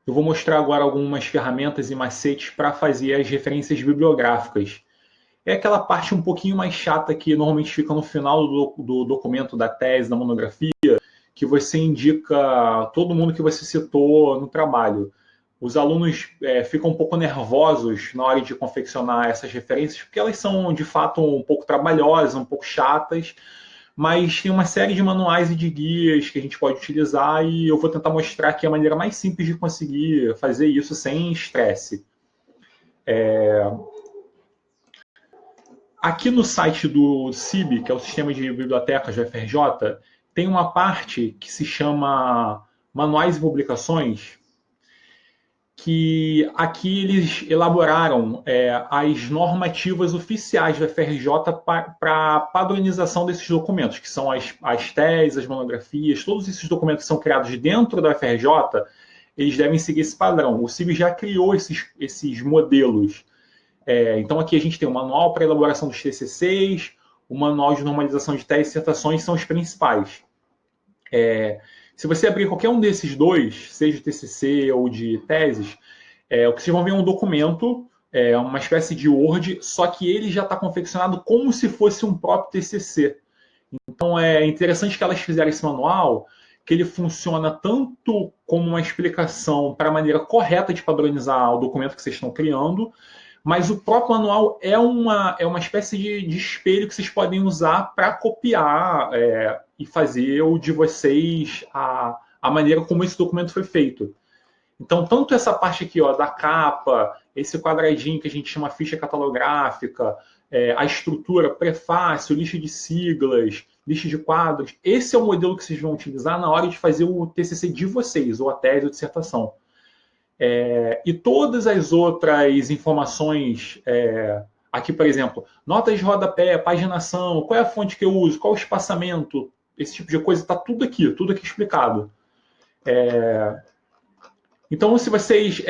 Eu vou mostrar agora algumas ferramentas e macetes para fazer as referências bibliográficas. É aquela parte um pouquinho mais chata que normalmente fica no final do documento, da tese, da monografia, que você indica todo mundo que você citou no trabalho. Os alunos ficam um pouco nervosos na hora de confeccionar essas referências, porque elas são, de fato, um pouco trabalhosas, um pouco chatas, mas tem uma série de manuais e de guias que a gente pode utilizar e eu vou tentar mostrar aqui a maneira mais simples de conseguir fazer isso sem estresse. Aqui no site do CIB, que é o Sistema de Bibliotecas do FRJ, tem uma parte que se chama Manuais e Publicações, que aqui eles elaboraram as normativas oficiais da FRJ para a padronização desses documentos, que são as teses, as monografias, todos esses documentos que são criados dentro da FRJ, eles devem seguir esse padrão. O CIB já criou esses modelos. Então aqui a gente tem o manual para elaboração dos TCCs, o manual de normalização de teses e dissertações são os principais. Se você abrir qualquer um desses dois, seja de TCC ou de teses, o que vocês vão ver é um documento, uma espécie de Word, só que ele já está confeccionado como se fosse um próprio TCC. Então é interessante que elas fizeram esse manual, que ele funciona tanto como uma explicação para a maneira correta de padronizar o documento que vocês estão criando, mas o próprio manual é uma espécie de espelho que vocês podem usar para copiar e fazer o de vocês, a maneira como esse documento foi feito. Então, tanto essa parte aqui da capa, esse quadradinho que a gente chama ficha catalográfica, a estrutura, prefácio, lista de siglas, lista de quadros, esse é o modelo que vocês vão utilizar na hora de fazer o TCC de vocês, ou a tese ou dissertação. E todas as outras informações, aqui, por exemplo, notas de rodapé, paginação, qual é a fonte que eu uso, qual é o espaçamento, esse tipo de coisa, está tudo aqui explicado. Então, se vocês,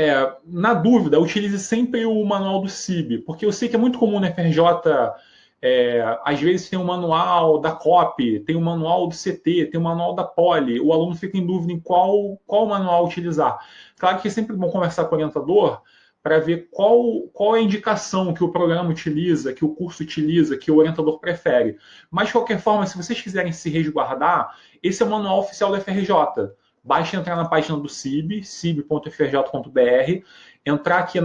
na dúvida, utilize sempre o manual do CIB, porque eu sei que é muito comum na FRJ, às vezes tem um manual da COP, tem um manual do CT, tem um manual da Poli, o aluno fica em dúvida em qual manual utilizar. Claro que é sempre bom conversar com o orientador para ver qual é a indicação que o programa utiliza, que o curso utiliza, que o orientador prefere. Mas, de qualquer forma, se vocês quiserem se resguardar, esse é o manual oficial da FRJ. Basta entrar na página do CIB, cib.frj.br, entrar aqui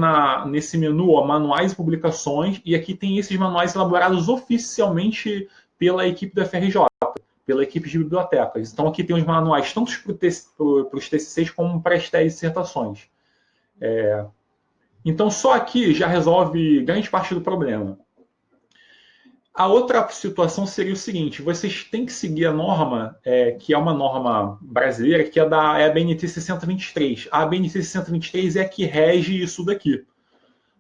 nesse menu, manuais e publicações, e aqui tem esses manuais elaborados oficialmente pela equipe da FRJ, pela equipe de bibliotecas. Então aqui tem os manuais tanto para os TCCs como para as teses e dissertações. Então só aqui já resolve grande parte do problema. A outra situação seria o seguinte: vocês têm que seguir a norma, que é uma norma brasileira, que é a BNT 6023. A BNT 6023 é a que rege isso daqui.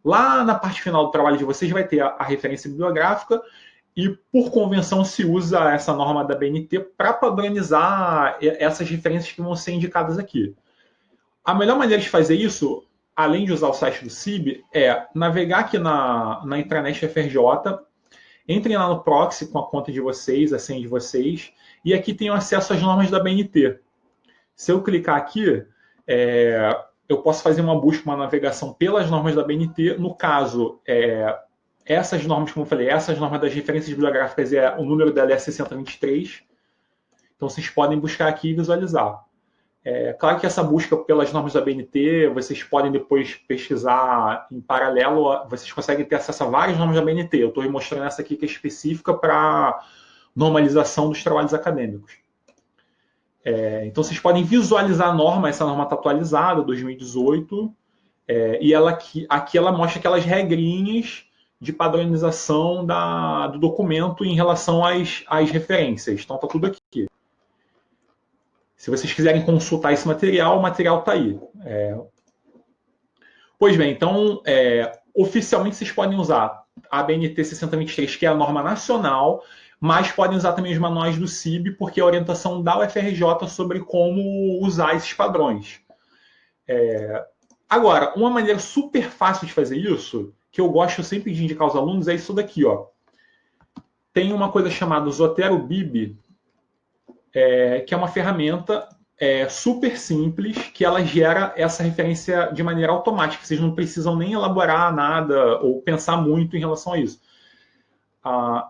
Lá na parte final do trabalho de vocês vai ter a referência bibliográfica e, por convenção, se usa essa norma da BNT para padronizar essas referências que vão ser indicadas aqui. A melhor maneira de fazer isso, além de usar o site do CIB, é navegar aqui na intranet FRJ. Entrem lá no proxy com a conta de vocês, a senha de vocês, e aqui tem acesso às normas da BNT. Se eu clicar aqui, eu posso fazer uma busca, uma navegação pelas normas da BNT. No caso, essas normas, como eu falei, essas normas das referências bibliográficas, o número dela é 6023. Então, vocês podem buscar aqui e visualizar. Claro que essa busca pelas normas da BNT, vocês podem depois pesquisar em paralelo, vocês conseguem ter acesso a várias normas da BNT. Eu estou mostrando essa aqui que é específica para normalização dos trabalhos acadêmicos. Então vocês podem visualizar a norma, essa norma está atualizada, 2018, e aqui ela mostra aquelas regrinhas de padronização do documento em relação às referências. Então está tudo aqui. Se vocês quiserem consultar esse material, o material está aí. Pois bem, então, oficialmente vocês podem usar a BNT 6023, que é a norma nacional, mas podem usar também os manuais do CIB, porque é a orientação da UFRJ sobre como usar esses padrões. Agora, uma maneira super fácil de fazer isso, que eu gosto sempre de indicar aos alunos, é isso daqui. Tem uma coisa chamada Zotero Bib, que é uma ferramenta super simples, que ela gera essa referência de maneira automática. Vocês não precisam nem elaborar nada ou pensar muito em relação a isso.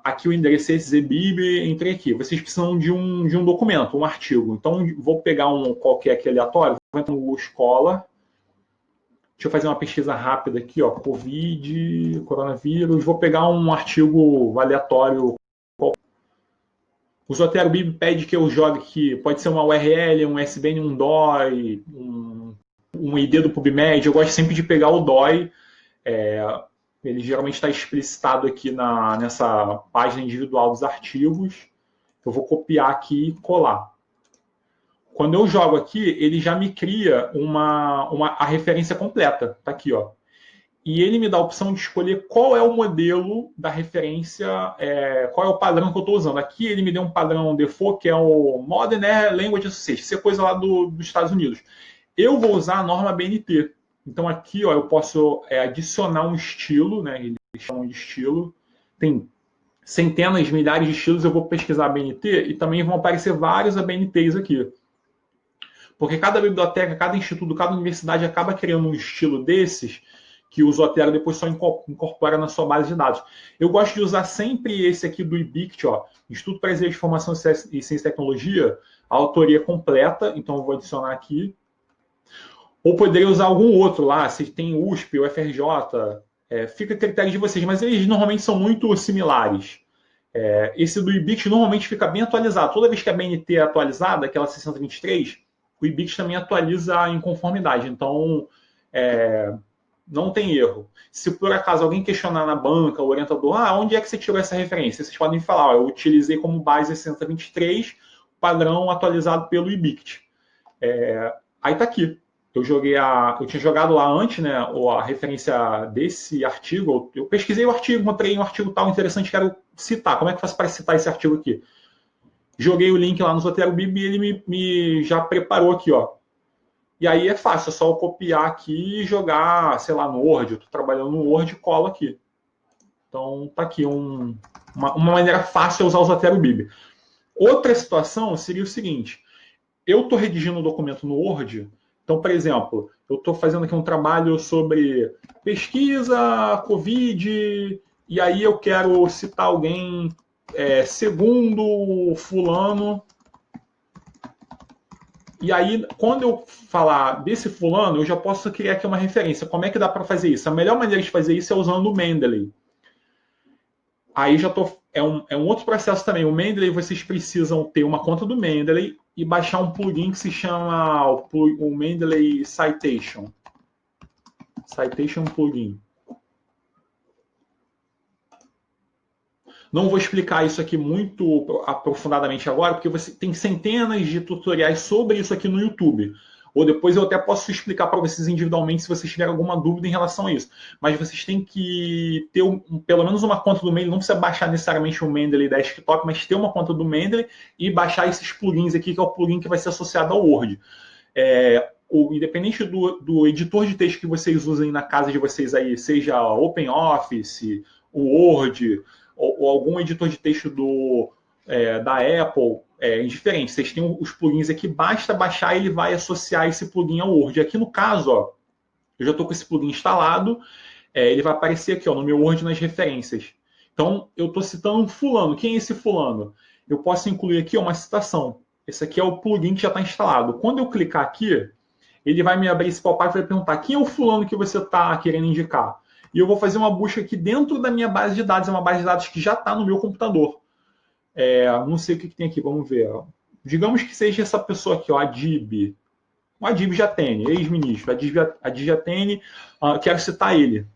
Aqui o endereço é zbib, entrei aqui. Vocês precisam de um documento, um artigo. Então, vou pegar um qualquer aqui aleatório, vou entrar no Scholar. Deixa eu fazer uma pesquisa rápida aqui, ó, Covid, coronavírus. Vou pegar um artigo aleatório. O Zotero Bib pede que eu jogue aqui, pode ser uma URL, um SBN, um DOI, um ID do PubMed. Eu gosto sempre de pegar o DOI. Ele geralmente está explicitado aqui nessa página individual dos artigos. Eu vou copiar aqui e colar. Quando eu jogo aqui, ele já me cria a referência completa. Está aqui, ó. E ele me dá a opção de escolher qual é o modelo da referência, qual é o padrão que eu estou usando. Aqui ele me deu um padrão default, que é o Modern Air Language Association. Isso é coisa lá dos Estados Unidos. Eu vou usar a norma BNT. Então aqui, ó, eu posso adicionar um estilo, né? Eles chamam de estilo. Tem centenas, milhares de estilos. Eu vou pesquisar a BNT e também vão aparecer vários ABNTs aqui. Porque cada biblioteca, cada instituto, cada universidade acaba criando um estilo desses que o Zotero depois só incorpora na sua base de dados. Eu gosto de usar sempre esse aqui do IBICT, ó, Instituto Brasileiro de Informação e Ciência e Tecnologia, a autoria completa, então eu vou adicionar aqui. Ou poderia usar algum outro lá, se tem USP ou FRJ, fica a critério de vocês, mas eles normalmente são muito similares. Esse do IBICT normalmente fica bem atualizado. Toda vez que a BNT é atualizada, aquela 623, o IBICT também atualiza em conformidade. Então, não tem erro. Se por acaso alguém questionar na banca, o orientador, onde é que você tirou essa referência? Vocês podem falar, eu utilizei como base 623, padrão atualizado pelo IBICT. Aí está aqui. Eu tinha jogado lá antes, né, a referência desse artigo. Eu pesquisei o artigo, encontrei um artigo tal interessante, quero citar. Como é que eu faço para citar esse artigo aqui? Joguei o link lá no Zotero Bib e ele me já preparou aqui, ó. E aí é fácil, é só eu copiar aqui e jogar, sei lá, no Word. Eu estou trabalhando no Word e colo aqui. Então tá aqui uma maneira fácil de usar o Zotero Bib. Outra situação seria o seguinte: eu estou redigindo um documento no Word. Então, por exemplo, eu estou fazendo aqui um trabalho sobre pesquisa, Covid, e aí eu quero citar alguém segundo fulano. E aí, quando eu falar desse fulano, eu já posso criar aqui uma referência. Como é que dá para fazer isso? A melhor maneira de fazer isso é usando o Mendeley. Aí já é um outro processo também. O Mendeley, vocês precisam ter uma conta do Mendeley e baixar um plugin que se chama o Mendeley Citation. Citation Plugin. Não vou explicar isso aqui muito aprofundadamente agora, porque você tem centenas de tutoriais sobre isso aqui no YouTube. Ou depois eu até posso explicar para vocês individualmente se vocês tiverem alguma dúvida em relação a isso. Mas vocês têm que ter pelo menos uma conta do Mendeley. Não precisa baixar necessariamente o Mendeley Desktop, mas ter uma conta do Mendeley e baixar esses plugins aqui, que é o plugin que vai ser associado ao Word. Independente do editor de texto que vocês usem na casa de vocês aí, seja OpenOffice, o Word, ou algum editor de texto da Apple, indiferente. Vocês têm os plugins aqui, basta baixar e ele vai associar esse plugin ao Word. Aqui no caso, ó, eu já estou com esse plugin instalado, ele vai aparecer aqui ó, no meu Word nas referências. Então, eu estou citando um fulano. Quem é esse fulano? Eu posso incluir aqui uma citação. Esse aqui é o plugin que já está instalado. Quando eu clicar aqui, ele vai me abrir esse pop-up e vai perguntar quem é o fulano que você está querendo indicar. E eu vou fazer uma busca aqui dentro da minha base de dados. É uma base de dados que já está no meu computador. Não sei o que tem aqui, vamos ver. Digamos que seja essa pessoa aqui, ó, Adib. O Adib Jatene, ex-ministro. Adib Jatene, quero citar ele.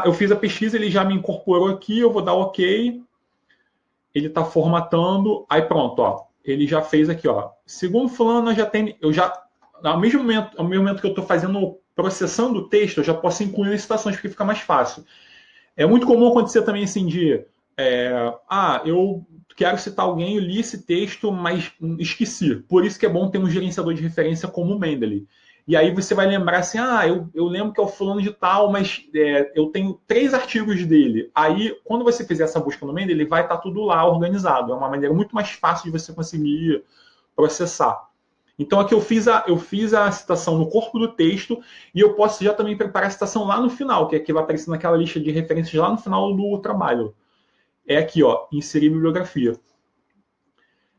Eu fiz a pesquisa, ele já me incorporou aqui, eu vou dar OK. Ele está formatando. Aí pronto, ó. Ele já fez aqui, ó. Segundo fulano, ao mesmo momento que eu estou processando o texto, eu já posso incluir as citações, porque fica mais fácil. É muito comum acontecer também assim de... eu quero citar alguém, eu li esse texto, mas esqueci. Por isso que é bom ter um gerenciador de referência como o Mendeley. E aí você vai lembrar assim, eu lembro que é o fulano de tal, mas eu tenho 3 artigos dele. Aí, quando você fizer essa busca no Mendeley, vai estar tudo lá organizado. É uma maneira muito mais fácil de você conseguir processar. Então aqui eu fiz a citação no corpo do texto e eu posso já também preparar a citação lá no final, que aqui vai aparecer naquela lista de referências lá no final do trabalho. É aqui, ó, inserir bibliografia.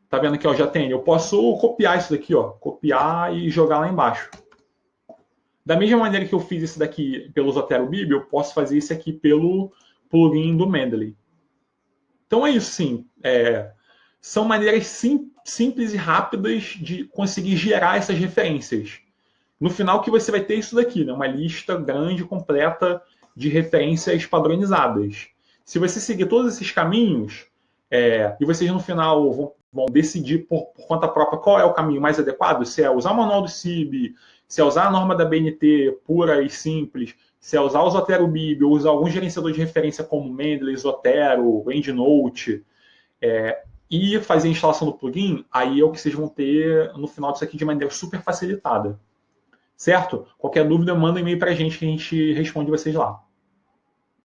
Tá vendo aqui, ó, já tem. Eu posso copiar isso daqui, ó, copiar e jogar lá embaixo. Da mesma maneira que eu fiz isso daqui pelo Zotero Bib, eu posso fazer isso aqui pelo plugin do Mendeley. Então é isso, sim. São maneiras simples e rápidas de conseguir gerar essas referências. No final que você vai ter isso daqui, né? Uma lista grande, completa de referências padronizadas. Se você seguir todos esses caminhos, e vocês no final vão decidir por conta própria qual é o caminho mais adequado, se é usar o manual do CIB, se é usar a norma da BNT pura e simples, se é usar o Zotero Bib, ou usar algum gerenciador de referência como Mendeley, Zotero, EndNote, e fazer a instalação do plugin, aí é o que vocês vão ter no final disso aqui de maneira super facilitada. Certo? Qualquer dúvida, manda um e-mail para a gente que a gente responde vocês lá.